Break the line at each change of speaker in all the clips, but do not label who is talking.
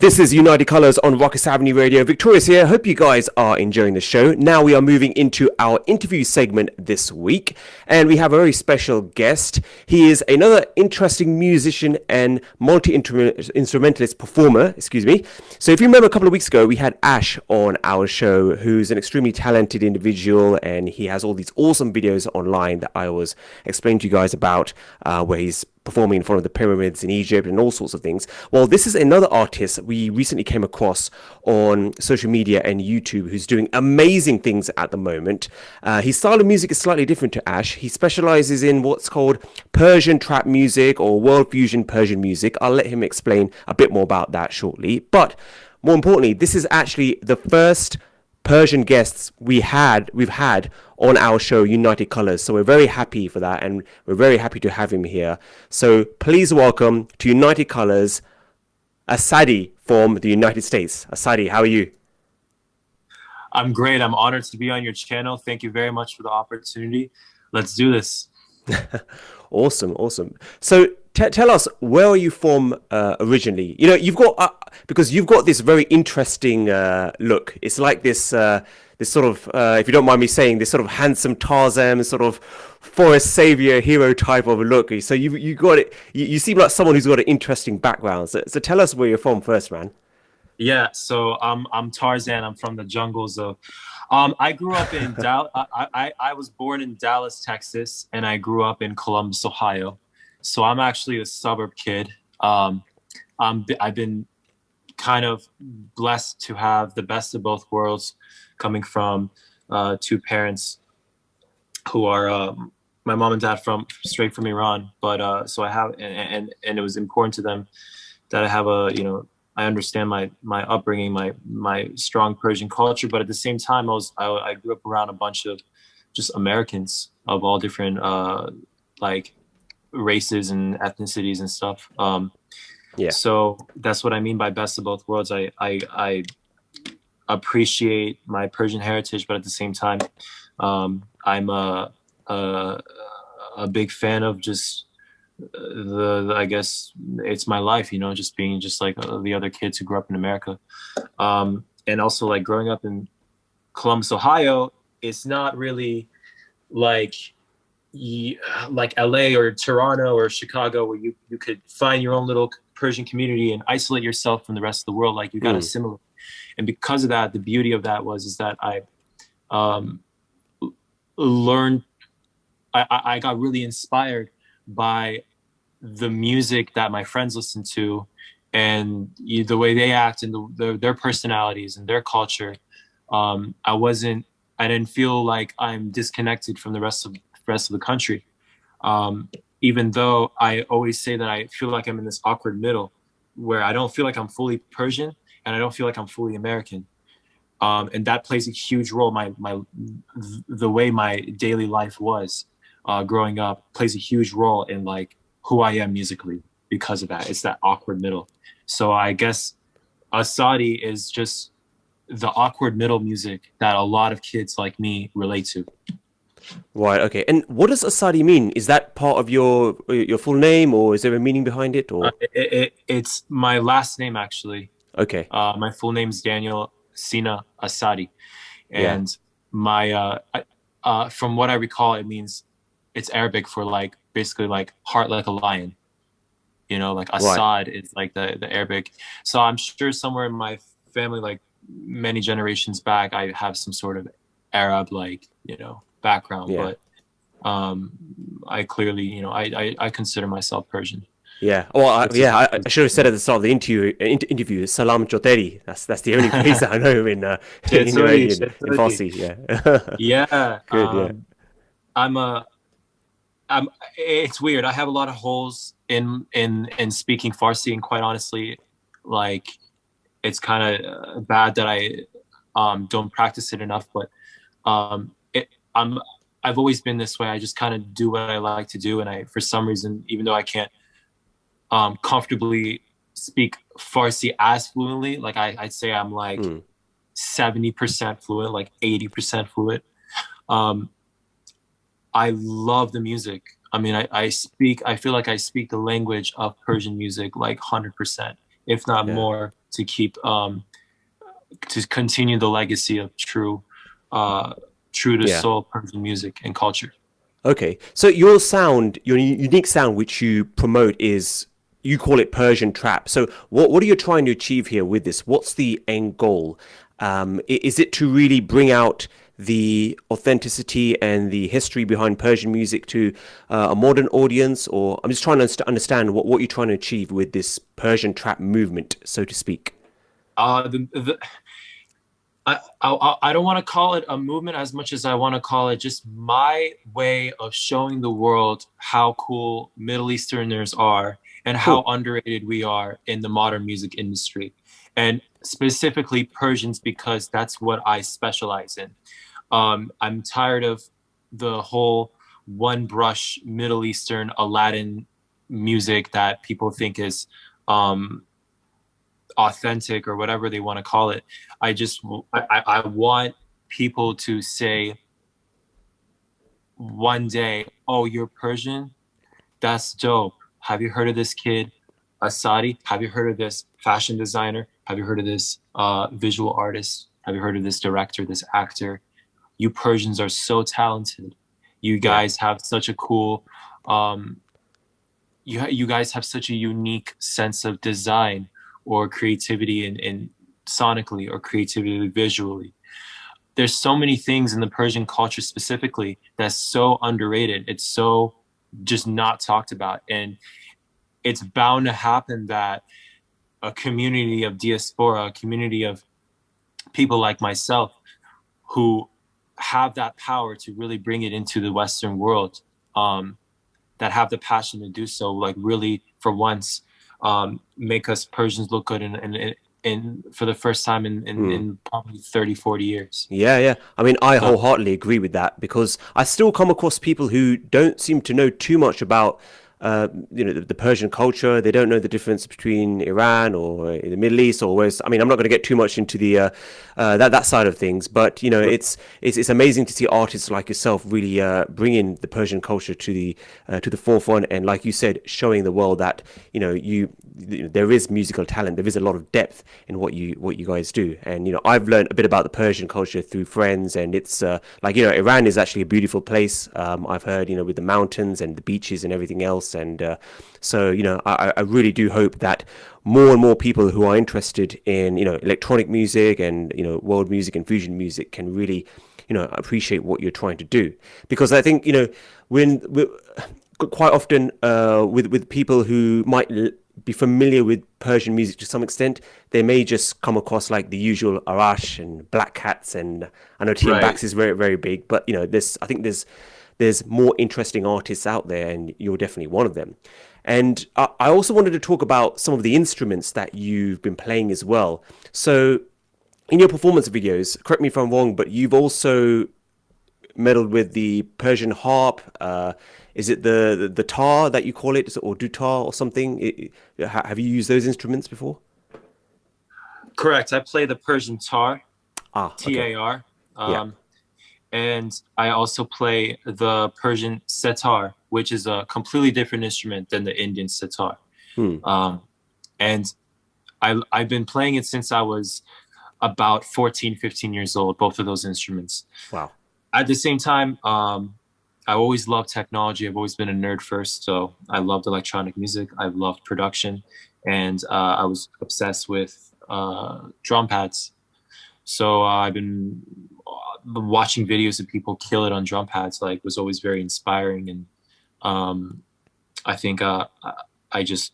This is United Colors on Rukus Avenue Radio. Vik Toreus here. Hope you guys are enjoying the show. Now we are moving into our interview segment this week, and we have a very special guest. He is another interesting musician and multi-instrumentalist performer, So if you remember a couple of weeks ago, we had Ash on our show, who's an extremely talented individual, and he has all these awesome videos online that I was explaining to you guys about, where he's performing in front of the pyramids in Egypt and all sorts of things. Well, this is another artist we recently came across on social media and YouTube who's doing amazing things at the moment. His style of music is slightly different to Ash. He specializes in what's called Persian trap music or world fusion Persian music. I'll let him explain a bit more about that shortly. But more importantly, this is actually the first Persian guests we've had on our show United Colors, so we're very happy for that, and we're very happy to have him here. So please welcome to United Colors ASADI from the United States. ASADI, how are you?
I'm great. I'm honored to be on your channel. Thank you very much for the opportunity. Let's do this.
Awesome. So tell us, where are you from originally? You know, you've got because you've got this very interesting look. It's like this sort of, if you don't mind me saying, this sort of handsome Tarzan, sort of forest savior hero type of a look. So you got it. You seem like someone who's got an interesting background. So tell us where you're from first, man.
Yeah. So I'm Tarzan. I'm from the jungles of. I grew up in Dallas. I was born in Dallas, Texas, and I grew up in Columbus, Ohio. So I'm actually a suburb kid. I've been kind of blessed to have the best of both worlds, coming from two parents who are my mom and dad straight from Iran. But so I have, and it was important to them that I have I understand my upbringing, my strong Persian culture, but at the same time, I grew up around a bunch of just Americans of all different like races and ethnicities and stuff.
Yeah.
So that's what I mean by best of both worlds. I appreciate my Persian heritage, but at the same time, I'm a big fan of just I guess it's my life, just being just like the other kids who grew up in America. And also like growing up in Columbus, Ohio, it's not really like LA or Toronto or Chicago where you could find your own little Persian community and isolate yourself from the rest of the world. Like you got to assimilate. And because of that, the beauty of that is that I learned, I got really inspired by the music that my friends listen to and the way they act and their personalities and their culture. I didn't feel like I'm disconnected from the rest of the country. Even though I always say that I feel like I'm in this awkward middle where I don't feel like I'm fully Persian and I don't feel like I'm fully American. And that plays a huge role. The way my daily life was growing up plays a huge role in like who I am musically because of that. It's that awkward middle. So I guess ASADI is just the awkward middle music that a lot of kids like me relate to.
Right. Okay. And what does ASADI mean? Is that part of your full name, or is there a meaning behind it? Or
it's my last name actually.
Okay.
My full name is Daniel Sina ASADI, and my from what I recall, it's Arabic for like basically like heart like a lion. Like Assad is like the Arabic. So I'm sure somewhere in my family, like many generations back, I have some sort of Arab background. But I clearly, I consider myself Persian.
Yeah. Well, I should have said at the start of the interview, Salam Choteri. That's the only phrase that I know in Iranian, in Farsi. Yeah.
Yeah.
Good.
It's weird. I have a lot of holes in speaking Farsi, and quite honestly, like it's kind of bad that I don't practice it enough. But I've always been this way. I just kind of do what I like to do, and for some reason, even though I can't comfortably speak Farsi as fluently, like I'd say I'm like 70% fluent, like 80% fluent. I love the music. I mean, I feel like I speak the language of Persian music like 100%. if not
Yeah.
more, to keep to continue the legacy of uh, true to
Yeah.
soul Persian music and culture.
Okay. So your sound, your unique sound, which you promote, is you call it Persian trap. So what are you trying to achieve here with this? What's the end goal? Is it to really bring out the authenticity and the history behind Persian music to a modern audience, or I'm just trying to understand what you're trying to achieve with this Persian trap movement, so to speak.
The I don't want to call it a movement as much as I want to call it just my way of showing the world how cool Middle Easterners are and how
Cool.
underrated we are in the modern music industry. And specifically Persians, because that's what I specialize in. I'm tired of the whole one brush Middle Eastern Aladdin music that people think is um, authentic or whatever they want to call it. I want people to say one day, "Oh, you're Persian? That's dope. Have you heard of this kid, ASADI? Have you heard of this fashion designer? Have you heard of this visual artist? Have you heard of this director, this actor? You Persians are so talented. You
Yeah.
guys have such a cool um, you guys have such a unique sense of design or creativity in sonically or creativity visually. There's so many things in the Persian culture specifically that's so underrated. It's so just not talked about. And it's bound to happen that a community of diaspora, a community of people like myself who have that power to really bring it into the Western world, that have the passion to do so, like really for once, make us Persians look good in for the first time
Hmm.
in probably 30, 40 years.
Yeah, yeah. I mean, I
So,
wholeheartedly agree with that because I still come across people who don't seem to know too much about, the Persian culture. They don't know the difference between Iran or the Middle East or whereas. I mean, I'm not going to get too much into the that side of things, but it's amazing to see artists like yourself really bringing the Persian culture to the forefront, and like you said, showing the world that there is musical talent, there is a lot of depth in what you guys do, and I've learned a bit about the Persian culture through friends, and it's like Iran is actually a beautiful place. I've heard with the mountains and the beaches and everything else, and so I really do hope that more and more people who are interested in electronic music and world music and fusion music can really appreciate what you're trying to do, because I think when quite often with people who might be familiar with Persian music to some extent, they may just come across like the usual Arash and Black Cats, and I know TM
right.
Bax is very very big, but this I think there's more interesting artists out there, and you're definitely one of them. And I also wanted to talk about some of the instruments that you've been playing as well. So in your performance videos, correct me if I'm wrong, but you've also meddled with the Persian harp. Is it the tar that you call it, or dutar or something? Have you used those instruments before?
Correct. I play the Persian tar,
Ah, okay.
Tar.
Yeah.
Um, and I also play the Persian setar, which is a completely different instrument than the Indian setar.
Hmm.
Um, and I've been playing it since I was about 14, 15 years old, both of those instruments.
Wow.
At the same time, I always loved technology. I've always been a nerd first. So I loved electronic music. I loved production. And I was obsessed with drum pads. So I've been watching videos of people kill it on drum pads, like was always very inspiring. And um, I think I just,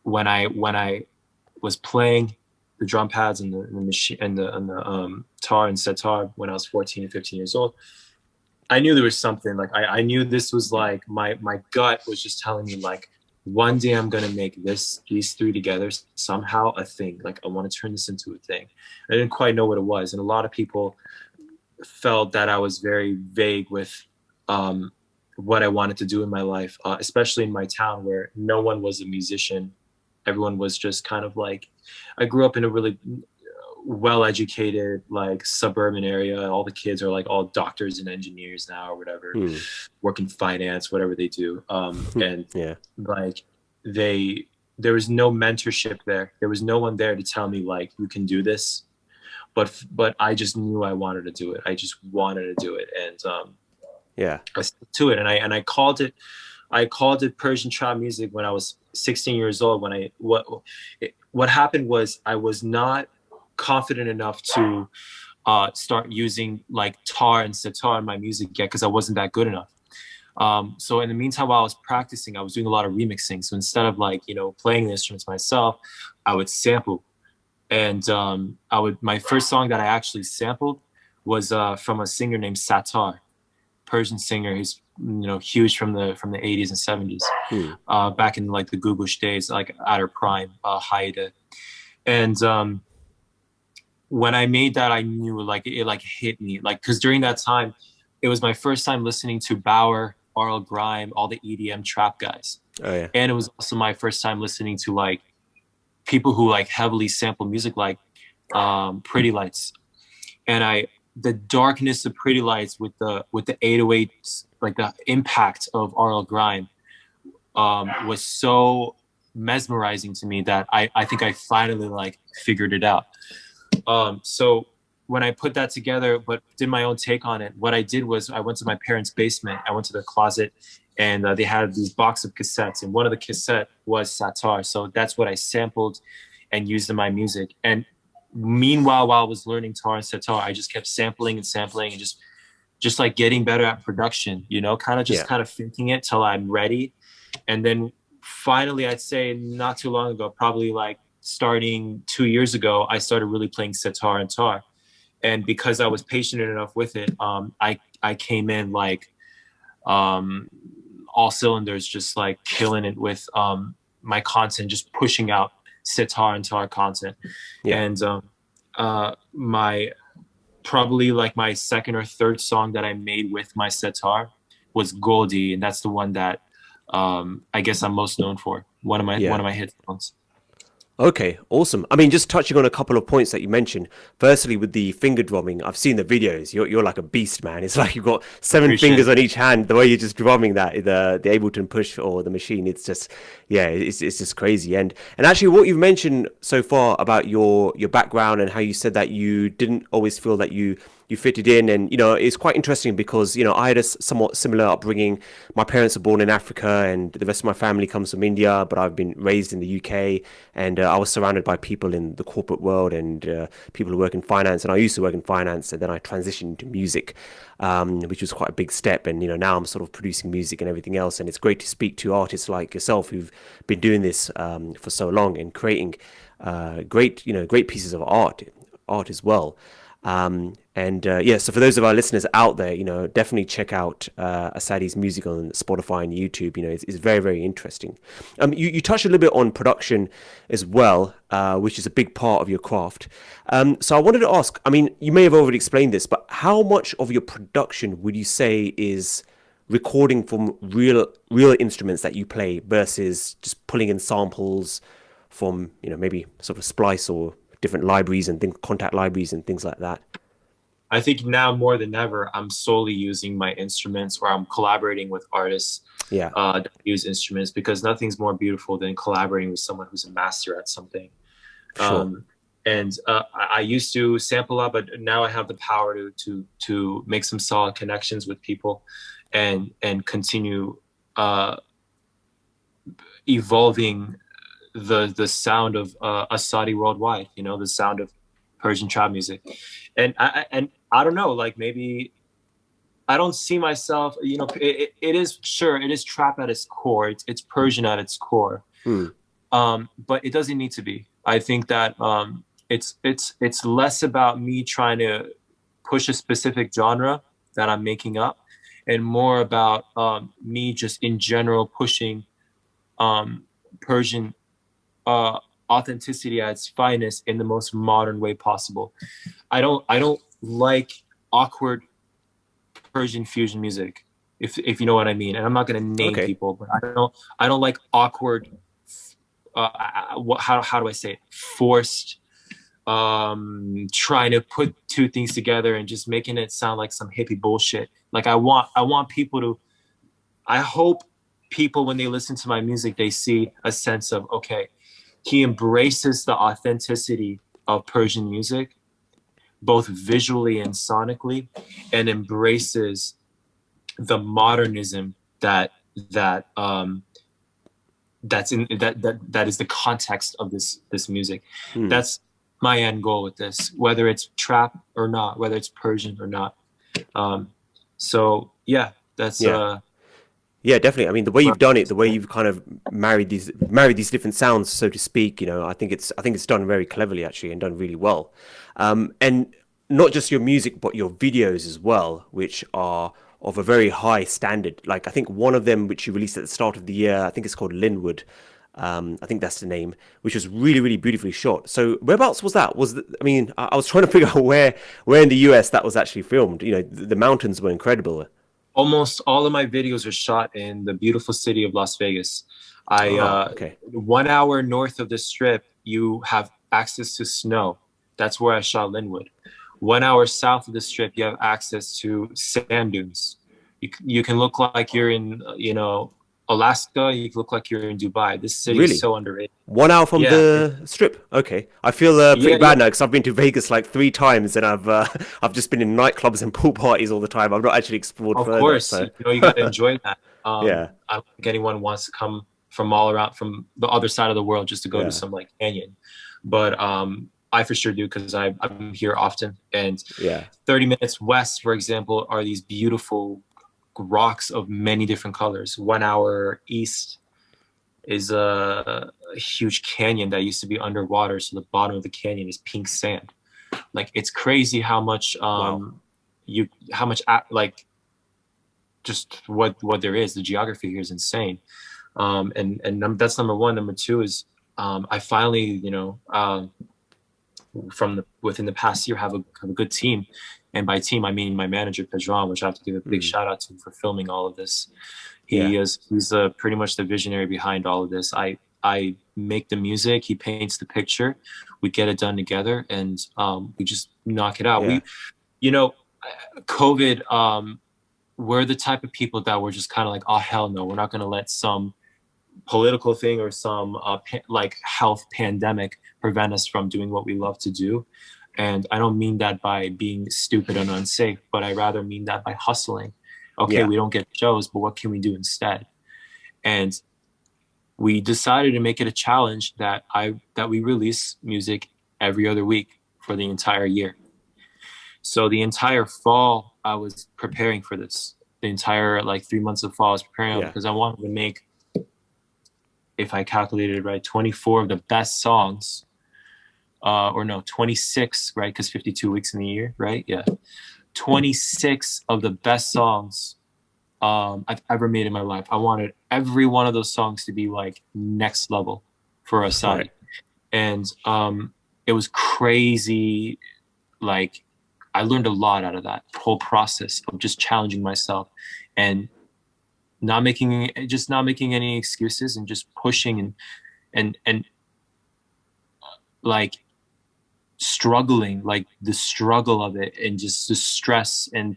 when I was playing the drum pads and the machine and the tar and setar when I was 14 and 15 years old, I knew there was something. Like I knew this was like my gut was just telling me like one day I'm gonna make these three together somehow a thing. Like I want to turn this into a thing. I didn't quite know what it was, and a lot of people felt that I was very vague with um, what I wanted to do in my life, especially in my town where no one was a musician. Everyone was just kind of like, I grew up in a really well-educated like suburban area. All the kids are like all doctors and engineers now or whatever,
Hmm.
work in finance, whatever they do. And
Yeah.
like they there was no mentorship there. There was no one there to tell me like, you can do this. But I just knew I wanted to do it. I just wanted to do it, and
Yeah.
I stuck to it. And I called it Persian trap music when I was 16 years old. What happened was I was not confident enough to start using like tar and sitar in my music yet because I wasn't that good enough. So in the meantime, while I was practicing, I was doing a lot of remixing. So instead of like, playing the instruments myself, I would sample. And my first song that I actually sampled was from a singer named Satar, Persian singer who's huge from the 80s and 70s, back in like the Googlish days, like at her prime, Haida. And when I made that, I knew like it like hit me, like because during that time, it was my first time listening to Bauer, Arl Grime, all the EDM trap guys.
Oh yeah.
And it was also my first time listening to like people who like heavily sample music, like Pretty Lights. And the darkness of Pretty Lights with the 808s, like the impact of Arl Grime, was so mesmerizing to me that I think I finally like figured it out. So when I put that together, but did my own take on it, what I did was I went to my parents' basement. I went to their closet, and they had these box of cassettes, and one of the cassette was Satar. So that's what I sampled and used in my music. And meanwhile, while I was learning tar and sitar, I just kept sampling and just like getting better at production, kind of thinking it till I'm ready. And then finally, I'd say not too long ago, probably like starting 2 years ago, I started really playing sitar and tar. And because I was patient enough with it, I came in like all cylinders, just like killing it with my content, just pushing out sitar and tar content. Yeah. And my probably like my second or third song that I made with my sitar was Goldie, and that's the one that I guess I'm most known for. One of my hit songs.
Okay, awesome. I mean, just touching on a couple of points that you mentioned. Firstly, with the finger drumming, I've seen the videos. You're like a beast, man. It's like you've got seven fingers on each hand. The way you're just drumming that, the Ableton Push or the machine, it's just, it's just crazy. And actually, what you've mentioned so far about your background and how you said that you didn't always feel that you fitted in, and it's quite interesting because I had a somewhat similar upbringing. My parents were born in Africa, and the rest of my family comes from India, but I've been raised in the UK, and I was surrounded by people in the corporate world and people who work in finance, and I used to work in finance, and then I transitioned into music, which was quite a big step. And now I'm sort of producing music and everything else, and it's great to speak to artists like yourself who've been doing this for so long and creating great pieces of art as well. So for those of our listeners out there, definitely check out ASADI's music on Spotify and YouTube. It's very, very interesting. You touched a little bit on production as well, which is a big part of your craft. So I wanted to ask, I mean, you may have already explained this, but how much of your production would you say is recording from real instruments that you play versus just pulling in samples from, maybe sort of Splice or different libraries and contact libraries and things like that?
I think now more than ever, I'm solely using my instruments, or I'm collaborating with artists that use instruments, because nothing's more beautiful than collaborating with someone who's a master at something.
Sure.
I used to sample a lot, but now I have the power to make some solid connections with people and continue evolving the sound of ASADI worldwide, the sound of Persian trap music. And I don't know, like maybe I don't see myself, it is trap at its core. It's Persian at its core. But it doesn't need to be. I think that it's less about me trying to push a specific genre that I'm making up, and more about me just in general pushing Persian authenticity at its finest in the most modern way possible. I don't like awkward Persian fusion music, if you know what I mean. And I'm not going to name people, but I don't like awkward. How do I say it? Forced. Trying to put two things together and just making it sound like some hippie bullshit. Like I want people to. I hope people, when they listen to my music, they see a sense of, okay, he embraces the authenticity of Persian music, both visually and sonically, and embraces the modernism that is the context of this music. That's my end goal with this, whether it's trap or not, whether it's Persian or not. So yeah, that's
yeah, definitely. I mean, the way you've done it, the way you've kind of married these different sounds, so to speak, you know, I think it's done very cleverly actually, and done really well. And not just your music, but your videos as well, which are of a very high standard. Like I think one of them, which you released at the start of the year, I think it's called Linwood. I think that's the name, which was really, really beautifully shot. So whereabouts was that? I mean, I was trying to figure out where in the US that was actually filmed. You know, the mountains were incredible.
Almost all of my videos are shot in the beautiful city of Las Vegas.
Okay.
1 hour north of the Strip, you have access to snow. That's where I shot Linwood. 1 hour south of the Strip, you have access to sand dunes. You can look like you're in, you know, Alaska. You can look like you're in Dubai. This city is so underrated.
1 hour from the Strip. Okay, I feel pretty bad now because I've been to Vegas like 3 times, and I've just been in nightclubs and pool parties all the time. I've not actually explored further.
Of course,
so.
you know, you got to enjoy that.
Yeah,
I don't think anyone wants to come from all around, from the other side of the world, just to go to some like canyon. But I for sure do, because I'm here often. And 30 minutes west, for example, are these beautiful rocks of many different colors. 1 hour east is a huge canyon that used to be underwater, so the bottom of the canyon is pink sand. Like, it's crazy how much like just what there is. The geography here is insane. And that's number one. Number two is I finally, you know, within the past year have a good team. And by team, I mean my manager, Persian, which I have to give a big shout out to for filming all of this. He's pretty much the visionary behind all of this. I make the music, he paints the picture, we get it done together, and we just knock it out.
Yeah.
You know, COVID, we're the type of people that were just kind of like, oh, hell no, we're not going to let some political thing or some like health pandemic prevent us from doing what we love to do. And I don't mean that by being stupid and unsafe, but I rather mean that by hustling. Okay, we don't get shows, but what can we do instead? And we decided to make it a challenge that we release music every other week for the entire year. So the entire fall, I was preparing for this. The entire 3 months of fall, I was preparing because I wanted to make, if I calculated it right, 24 of the best songs. 26, right? Because 52 weeks in the year, right? Yeah. 26 of the best songs I've ever made in my life. I wanted every one of those songs to be like next level for ASADI. Right. And it was crazy. Like, I learned a lot out of that whole process of just challenging myself and not making any excuses, and just pushing and like struggling, like the struggle of it, and just the stress, and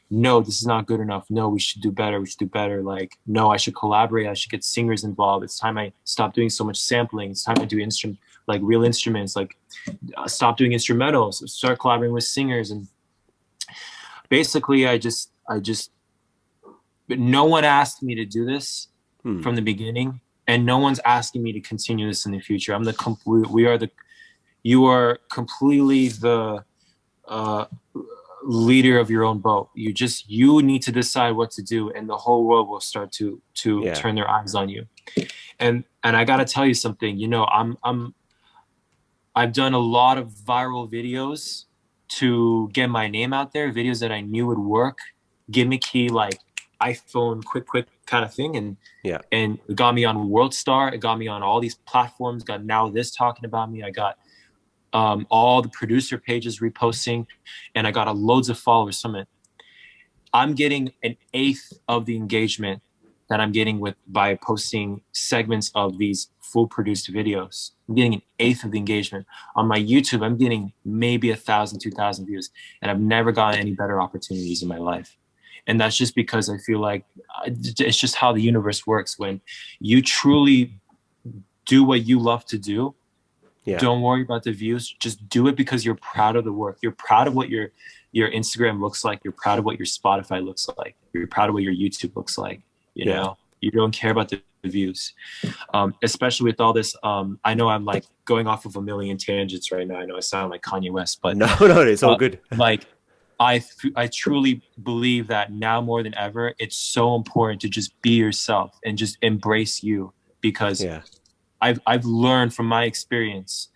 no, this is not good enough. No, we should do better. We should do better. Like, no, I should collaborate. I should get singers involved. It's time I stop doing so much sampling. It's time I do real instruments, stop doing instrumentals, start collaborating with singers. And basically but no one asked me to do this from the beginning, and no one's asking me to continue this in the future. You are completely the leader of your own boat. You need to decide what to do, and the whole world will start to turn their eyes on you. And I gotta tell you something, you know, I've done a lot of viral videos to get my name out there, videos that I knew would work, gimmicky, like iPhone quick kind of thing. And it got me on World Star. It got me on all these platforms, got Now This talking about me. I got all the producer pages reposting, and I got loads of followers from it. I'm getting an eighth of the engagement that I'm getting by posting segments of these full produced videos. I'm getting an eighth of the engagement. On my YouTube, I'm getting maybe 1,000, 2,000 views, and I've never gotten any better opportunities in my life. And that's just because I feel like it's just how the universe works. When you truly do what you love to do, don't worry about the views. Just do it because you're proud of the work. You're proud of what your Instagram looks like. You're proud of what your Spotify looks like. You're proud of what your YouTube looks like. You know, you don't care about the views. Especially with all this, I know I'm like going off of a million tangents right now. I know I sound like Kanye West, but
no, it's all good.
Like, I truly believe that now more than ever, it's so important to just be yourself and just embrace you, because I've learned from my experience.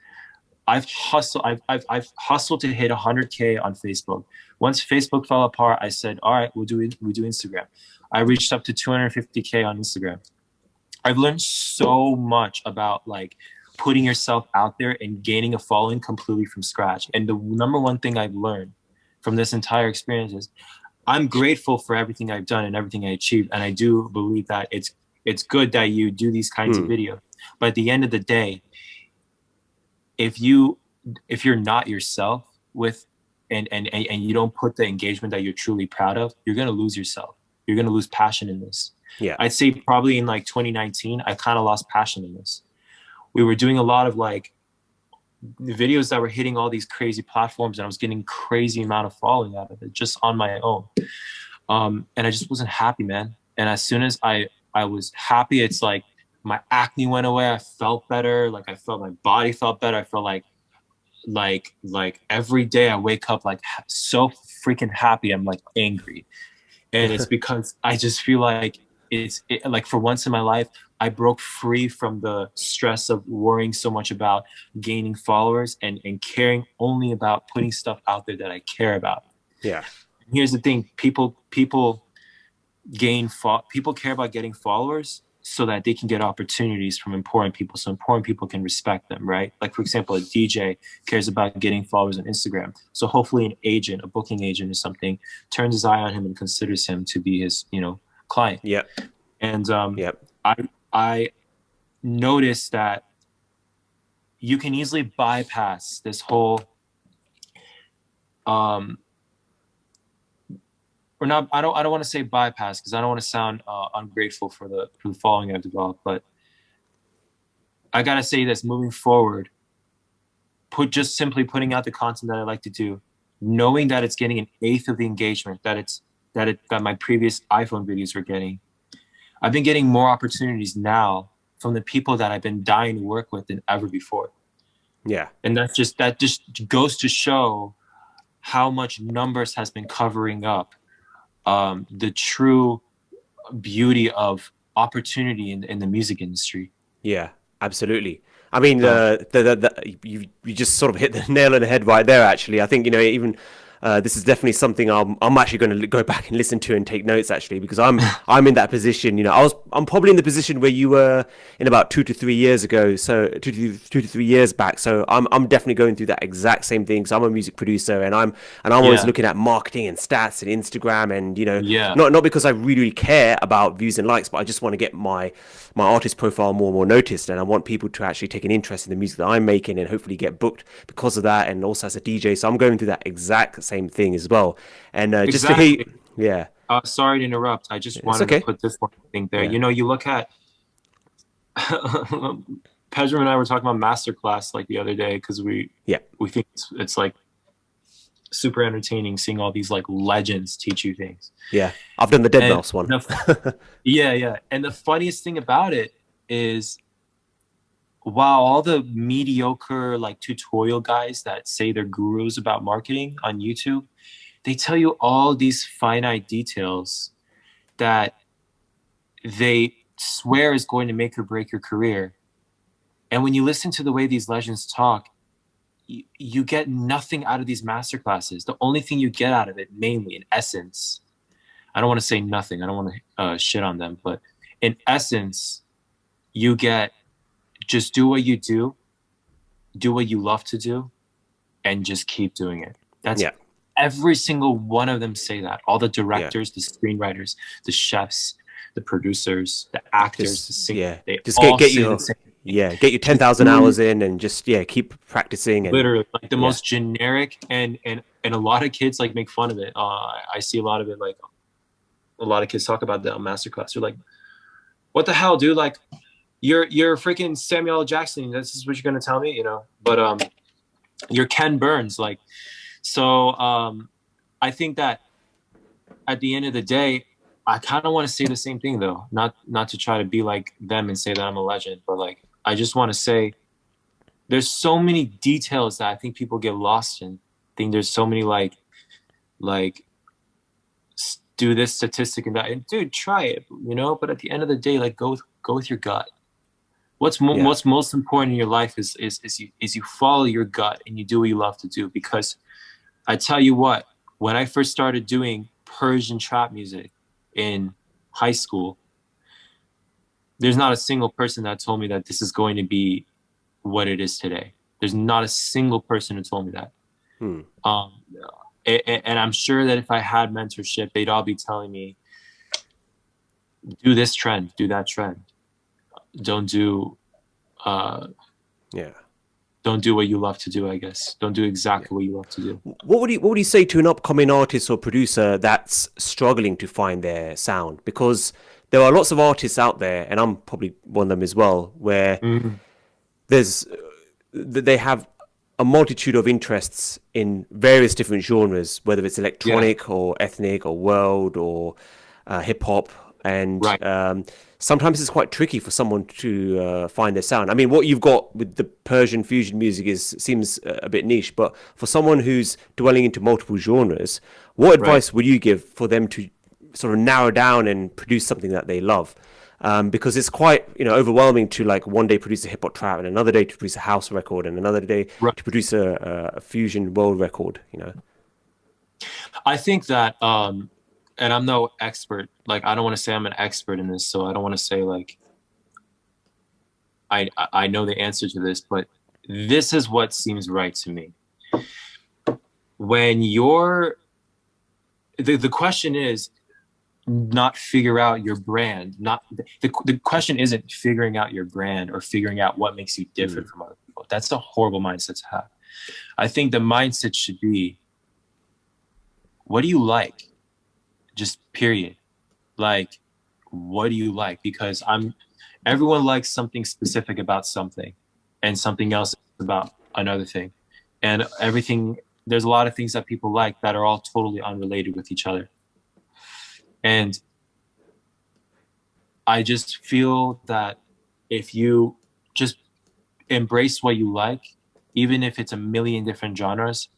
I've hustled to hit 100K on Facebook. Once Facebook fell apart, I said, all right, we'll do Instagram. I reached up to 250K on Instagram. I've learned so much about like putting yourself out there and gaining a following completely from scratch. And the number one thing I've learned from this entire experience is I'm grateful for everything I've done and everything I achieved. And I do believe that it's good that you do these kinds of videos. But at the end of the day, if you're not yourself with and you don't put the engagement that you're truly proud of, you're gonna lose yourself. You're gonna lose passion in this. Yeah. I'd say probably in like 2019, I kind of lost passion in this. We were doing a lot of like the videos that were hitting all these crazy platforms, and I was getting crazy amount of following out of it just on my own. And I just wasn't happy, man. And as soon as I was happy, it's like my acne went away. I felt better. Like I felt my body felt better. I felt like every day I wake up like so freaking happy. I'm like angry. And it's because I just feel like like for once in my life, I broke free from the stress of worrying so much about gaining followers and caring only about putting stuff out there that I care about. Yeah. Here's the thing. People care about getting followers so that they can get opportunities from important people, so important people can respect them, right? Like, for example, a DJ cares about getting followers on Instagram. So hopefully an agent, a booking agent or something, turns his eye on him and considers him to be his, client. Yeah. And I noticed that you can easily bypass this whole or not. I don't want to say bypass because I don't want to sound ungrateful for the following I've developed, but I gotta say this: moving forward, just simply putting out the content that I like to do, knowing that it's getting 1/8 of the engagement that my previous iPhone videos were getting. I've been getting more opportunities now from the people that I've been dying to work with than ever before. Yeah. And that just goes to show how much numbers has been covering up the true beauty of opportunity in the music industry.
Yeah, absolutely. I mean, you just sort of hit the nail on the head right there, actually. I think, even this is definitely something I'm actually going to go back and listen to and take notes, actually, because I'm in that position. I'm probably in the position where you were in about 2 to 3 years ago, so 2 to 3 years back. So I'm definitely going through that exact same thing. So I'm a music producer, and I'm always looking at marketing and stats and Instagram, and not because I really care about views and likes, but I just want to get my artist profile more and more noticed, and I want people to actually take an interest in the music that I'm making and hopefully get booked because of that, and also as a DJ. So I'm going through that exact same thing as well. And just to hear,
sorry to interrupt. I just wanted to put this one thing there. Yeah. You look at Persian and I were talking about masterclass like the other day because we think it's like super entertaining seeing all these like legends teach you things.
Yeah, I've done the Dead Mouse one.
Yeah. And the funniest thing about it is, wow, all the mediocre like tutorial guys that say they're gurus about marketing on YouTube, they tell you all these finite details that they swear is going to make or break your career. And when you listen to the way these legends talk, you get nothing out of these masterclasses. The only thing you get out of it, mainly in essence, I don't want to say nothing, I don't want to shit on them, but in essence, you get just do what you do what you love to do, and just keep doing it. That's every single one of them say that. All the directors, the screenwriters, the chefs, the producers, the actors, the singers, they
just
all
get
say
you
the same.
Get your 10,000 hours in, and just keep practicing. And,
literally, like the most generic, and a lot of kids like make fun of it. I see a lot of it like a lot of kids talk about that on masterclass. They're like, what the hell, dude? Like, you're freaking Samuel L. Jackson. This is what you're gonna tell me, you know? But you're Ken Burns, like. So I think that at the end of the day, I kind of want to say the same thing, though. Not to try to be like them and say that I'm a legend, but like I just want to say there's so many details that I think people get lost in. I think there's so many like do this statistic and that, and dude, try it, you know. But at the end of the day, like go with your gut. What's most important in your life is you follow your gut and you do what you love to do. Because I tell you what, when I first started doing Persian trap music in high school, there's not a single person that told me that this is going to be what it is today. There's not a single person who told me that. And I'm sure that if I had mentorship, they'd all be telling me, do this trend, do that trend. Don't do don't do what you love to do, I guess. Don't do exactly what you love to do.
What would you say to an upcoming artist or producer that's struggling to find their sound? Because there are lots of artists out there, and I'm probably one of them as well, where they have a multitude of interests in various different genres, whether it's electronic or ethnic or world or hip hop. And sometimes it's quite tricky for someone to find their sound. I mean, what you've got with the Persian fusion music seems a bit niche, but for someone who's dwelling into multiple genres, what advice would you give for them to sort of narrow down and produce something that they love? Because it's quite, overwhelming to like one day produce a hip hop trap and another day to produce a house record and another day to produce a fusion world record,
I think that, and I'm no expert, like, I don't want to say I'm an expert in this, so I don't want to say like, I know the answer to this, but this is what seems right to me. When the question is, not figure out your brand. The question isn't figuring out your brand or figuring out what makes you different from other people. That's a horrible mindset to have. I think the mindset should be, what do you like? Just period. Like, what do you like? Because everyone likes something specific about something and something else about another thing. And there's a lot of things that people like that are all totally unrelated with each other. And I just feel that if you just embrace what you like, even if it's a million different genres,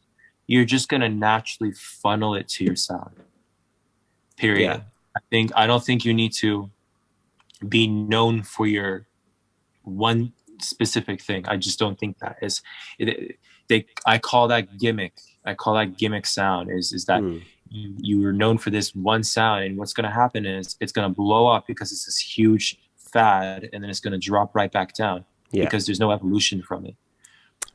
you're just going to naturally funnel it to your sound. Period. Yeah. I don't think you need to be known for your one specific thing. I just don't think that is I call that gimmick. I call that gimmick sound is that you are known for this one sound, and what's going to happen is it's going to blow up because it's this huge fad, and then it's going to drop right back down because there's no evolution from it.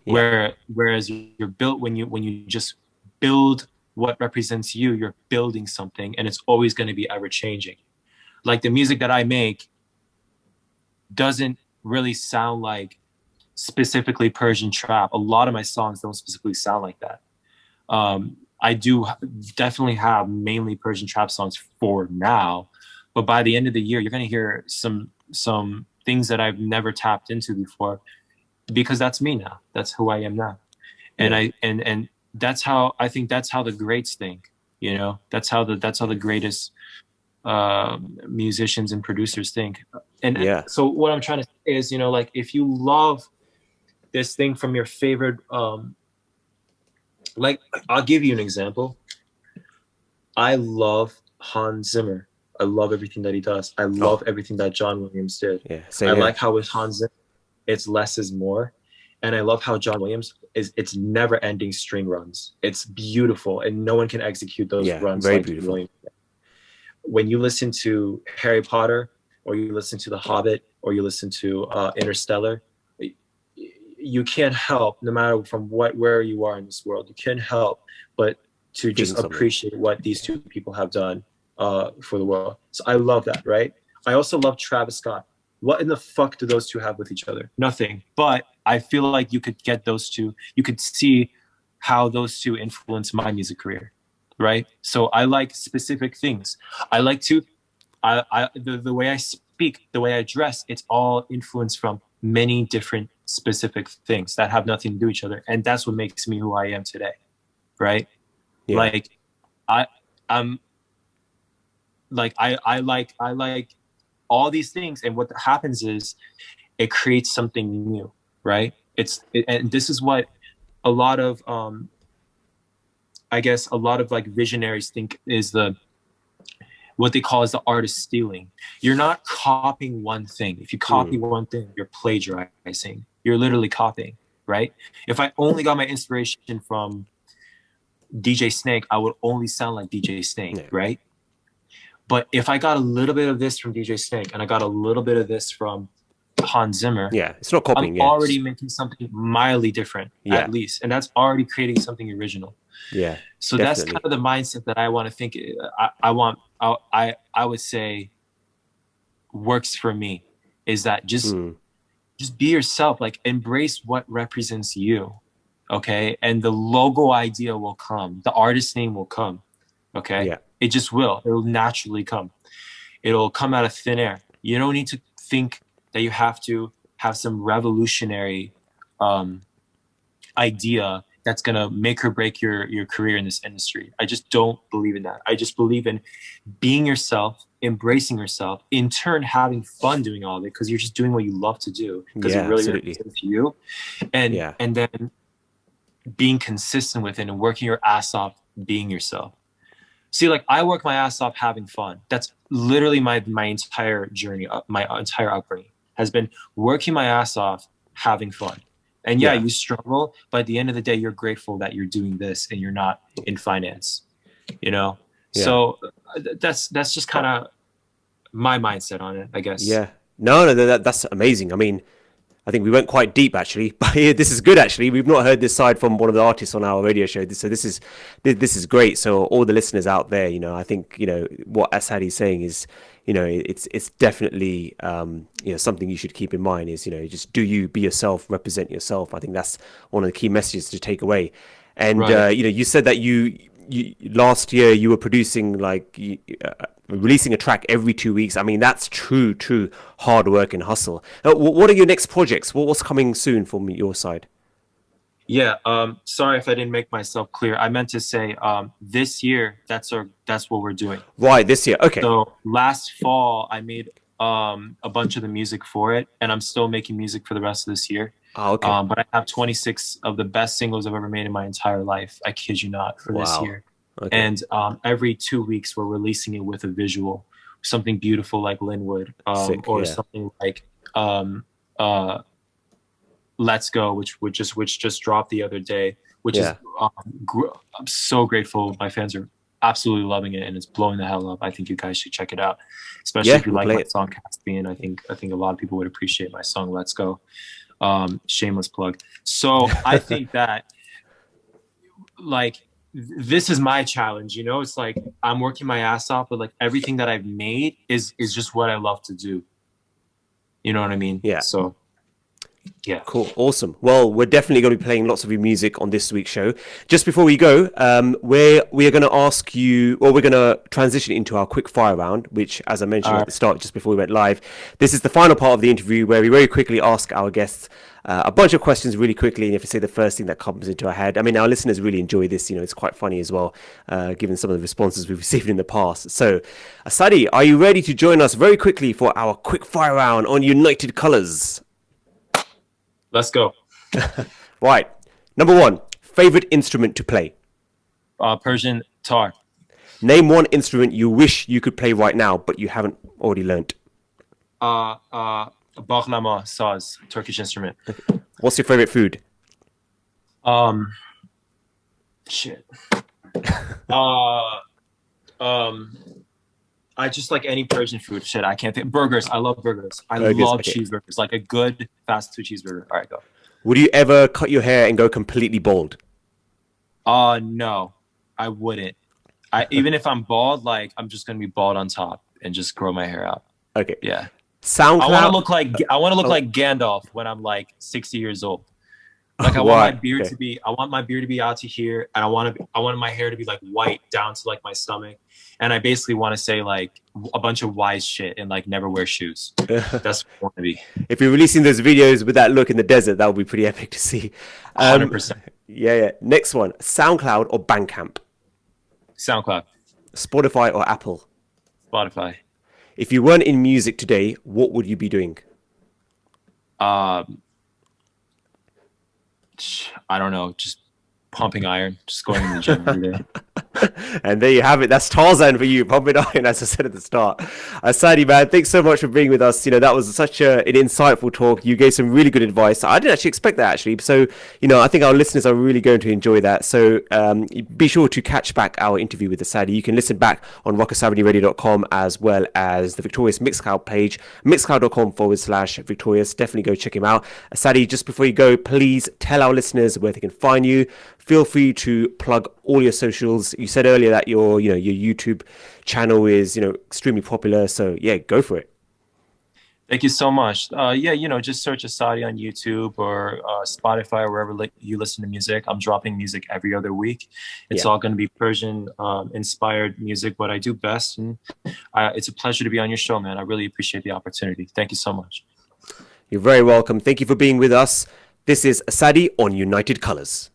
Whereas you're built when you just build what represents you, you're building something, and it's always going to be ever changing. Like the music that I make doesn't really sound like specifically Persian trap. A lot of my songs don't specifically sound like that. I do definitely have mainly Persian trap songs for now, but by the end of the year, you're going to hear some things that I've never tapped into before, because that's me now. That's who I am now. And and that's how I think that's how the greats think, that's how the greatest musicians and producers think. And so what I'm trying to say is, like, if you love this thing from your favorite, like, I'll give you an example. I love Hans Zimmer. I love everything that he does. I love everything that John Williams did. I like how with Hans Zimmer, it's less is more. And I love how John Williams it's never ending string runs. It's beautiful, and no one can execute those runs
very
like
beautiful.
Williams. When you listen to Harry Potter, or you listen to The Hobbit, or you listen to Interstellar, you can't help, no matter from where you are in this world, you can't help but to just appreciate what these two people have done for the world. So I love that, right? I also love Travis Scott. What in the fuck do those two have with each other? Nothing. But I feel like you could get those two. You could see how those two influence my music career. right? So I like specific things. I like to, the way I speak, the way I dress, it's all influenced from many different specific things that have nothing to do with each other. And that's what makes me who I am today, right?
Yeah.
Like I'm like, I like all these things. And what happens is it creates something new, right? And this is what a lot of, I guess a lot of like visionaries think is what they call is the artist stealing. You're not copying one thing. If you copy one thing, you're plagiarizing. You're literally copying, right? If I only got my inspiration from DJ Snake, I would only sound like DJ Snake, right? But if I got a little bit of this from DJ Snake and I got a little bit of this from Hans Zimmer,
it's not copying.
I'm already making something mildly different, at least, and that's already creating something original.
Yeah.
So that's kind of the mindset that I want to think. I would say works for me is that just be yourself, like embrace what represents you, okay? And the logo idea will come, the artist name will come, okay?
Yeah.
It just will. It'll naturally come. It'll come out of thin air. You don't need to think that you have to have some revolutionary idea that's going to make or break your career in this industry. I just don't believe in that. I just believe in being yourself, embracing yourself, in turn having fun doing all of it because you're just doing what you love to do because it really represents you. And then being consistent with it and working your ass off being yourself. See, like I work my ass off having fun. That's literally my entire journey, my entire upbringing has been working my ass off, having fun. And you struggle, but at the end of the day, you're grateful that you're doing this and you're not in finance, you know? Yeah. So that's just kind of my mindset on it, I guess.
Yeah. No, that's amazing. I mean, I think we went quite deep actually, but this is good actually. We've not heard this side from one of the artists on our radio show. So this is great. So all the listeners out there, you know, I think, you know, what ASADI is saying is, you know, it's definitely, you know, something you should keep in mind is, you know, just do you, be yourself, represent yourself. I think that's one of the key messages to take away. And, you know, you said that you last year you were producing like, releasing a track every 2 weeks. I mean, that's true hard work and hustle. What are your next projects? What's coming soon from your side?
Yeah, sorry if I didn't make myself clear. I meant to say this year, that's what we're doing.
Right, this year. Okay.
So last fall, I made a bunch of the music for it, and I'm still making music for the rest of this year.
Oh, okay.
But I have 26 of the best singles I've ever made in my entire life. I kid you not, for this year. Okay. And every 2 weeks, we're releasing it with a visual, something beautiful like Linwood, or something like Let's Go, which just dropped the other day, which is I'm so grateful. My fans are absolutely loving it, and it's blowing the hell up. I think you guys should check it out, especially if you like my song Caspian. I think a lot of people would appreciate my song Let's Go. Shameless plug. So I think that like this is my challenge, you know. It's like I'm working my ass off, but like everything that I've made is just what I love to do. You know what I mean?
Yeah.
So yeah.
Cool. Awesome. Well, we're definitely going to be playing lots of your music on this week's show. Just before we go, we are going to ask you, or we're going to transition into our quick fire round, which, as I mentioned at the start, just before we went live, this is the final part of the interview where we very quickly ask our guests a bunch of questions really quickly. And if you say the first thing that comes into our head, I mean, our listeners really enjoy this. You know, it's quite funny as well, given some of the responses we've received in the past. So, ASADI, are you ready to join us very quickly for our quick fire round on United Colors?
Let's go.
Right. Number 1, favorite instrument to play?
Persian tar.
Name one instrument you wish you could play right now, but you haven't already learnt.
Bakhlama, saz, Turkish instrument.
What's your favorite food?
Shit. I just like any Persian food. Shit, I can't think. Burgers. I love burgers. I love cheeseburgers. Like a good fast food cheeseburger. All right, go.
Would you ever cut your hair and go completely bald?
No, I wouldn't. Even if I'm bald, like I'm just gonna be bald on top and just grow my hair out.
Okay.
Yeah.
SoundCloud.
I want to look like Gandalf when I'm like 60 years old. Like I want my
Right.
beard
Okay.
to be, I want my beard to be out to here, and I want my hair to be like white down to like my stomach, and I basically want to say like a bunch of wise shit and like never wear shoes. That's what I want to be.
If you're releasing those videos with that look in the desert, that would be pretty epic to see.
100%.
Yeah, yeah. Next one, SoundCloud or Bandcamp?
SoundCloud,
Spotify or Apple?
Spotify.
If you weren't in music today, what would you be doing?
Um, I don't know, just pumping iron, just going to the gym every day.
And there you have it. That's Tarzan for you, pumping iron, as I said at the start. Asadi, man, thanks so much for being with us. You know, that was such an insightful talk. You gave some really good advice. I didn't actually expect that, actually. So, you know, I think our listeners are really going to enjoy that. So be sure to catch back our interview with Asadi. You can listen back on rukusavenueradio.com as well as the Victorious Mixcloud page, mixcloud.com/Victorious. Definitely go check him out. Asadi, just before you go, please tell our listeners where they can find you. Feel free to plug all your socials. You said earlier that your YouTube channel is, extremely popular. So yeah, go for it.
Thank you so much. Yeah, just search ASADI on YouTube or Spotify or wherever you listen to music. I'm dropping music every other week. It's all going to be Persian inspired music, what I do best. And it's a pleasure to be on your show, man. I really appreciate the opportunity. Thank you so much.
You're very welcome. Thank you for being with us. This is Asadi on United Colors.